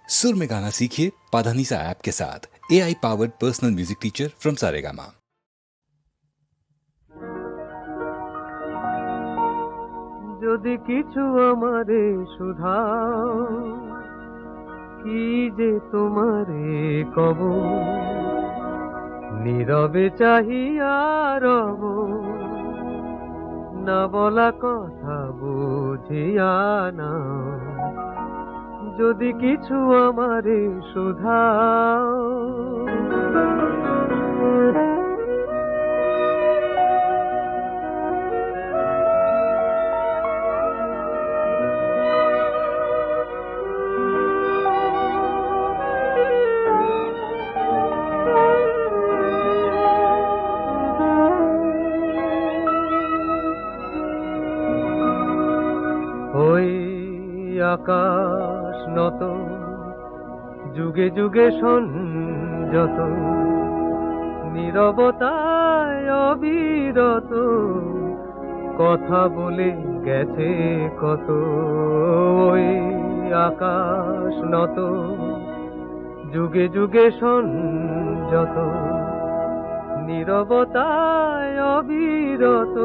सुर में गाना सीखिए पाधानीसा ऐप के साथ। AI powered personal music teacher from Saregama. যদি কিছু আমারে শুধাও, কি যে তোমারে কব, নীরবে চাহিয়া রব, না বলা কথা বুঝিয়া না। যদি কিছু আমারে শুধাও, ওই আকাশ নত, যুগে যুগে সংযত, নীরবতায় অবিরত, কথা বলে গেছে কত। ওই আকাশ নত, যুগে যুগে সংযত, নীরবতায় অবিরত,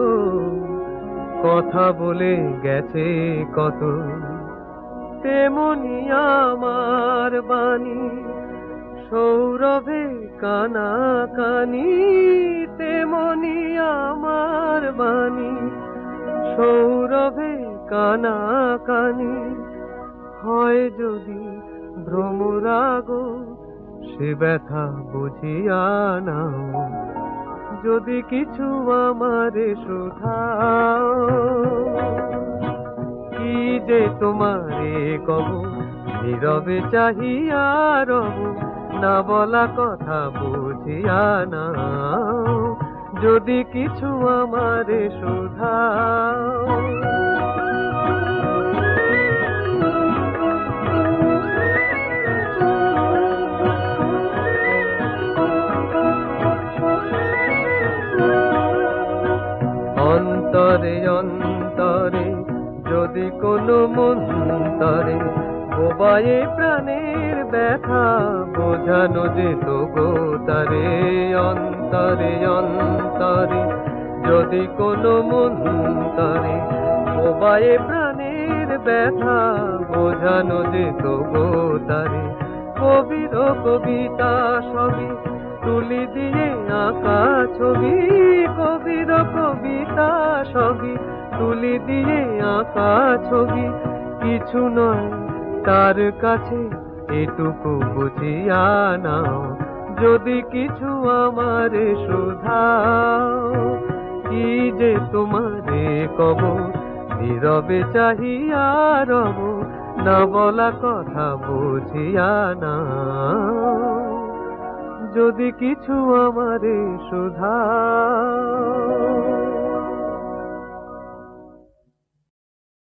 কথা বলে গেছে কত। তেমনি আমার বাণী সৌরভে কানাকানি, তেমনি আমার বাণী সৌরভে কানাকানি। হয় যদি ভ্রমরাগ, সে ব্যথা বুঝিয়া নাও। যদি কিছু আমারে শুধাও, কি যে তোমারে কব, নীরবে চাহিয়া রব, না বলা কথা বুঝিয়া না। যদি কিছু আমারে শুধাও, অন্তরে অন্তরে যদি কোনো মন্তরে বোবায়ে প্রাণের ব্যথা বোঝানো যেত গো তারে। অন্তরে অন্তরে যদি কোনো মন্তরে বোবায়ে প্রাণের ব্যথা বোঝানো যেত গো তারে। কবির কবিতা সবই তুলি দিয়ে আঁকা ছবি, কবির কবিতা সবই তুলি দিয়ে আঁকা ছবি। কিছু নয় তার কাছে এটুকু বুঝিয়া নাও। যদি কিছু আমারে শুধাও, কি যে তোমারে কব, নীরবে চাহিয়া রব, না বলা কথা বুঝিয়া না। যদি কিছু আমারে শুধাও।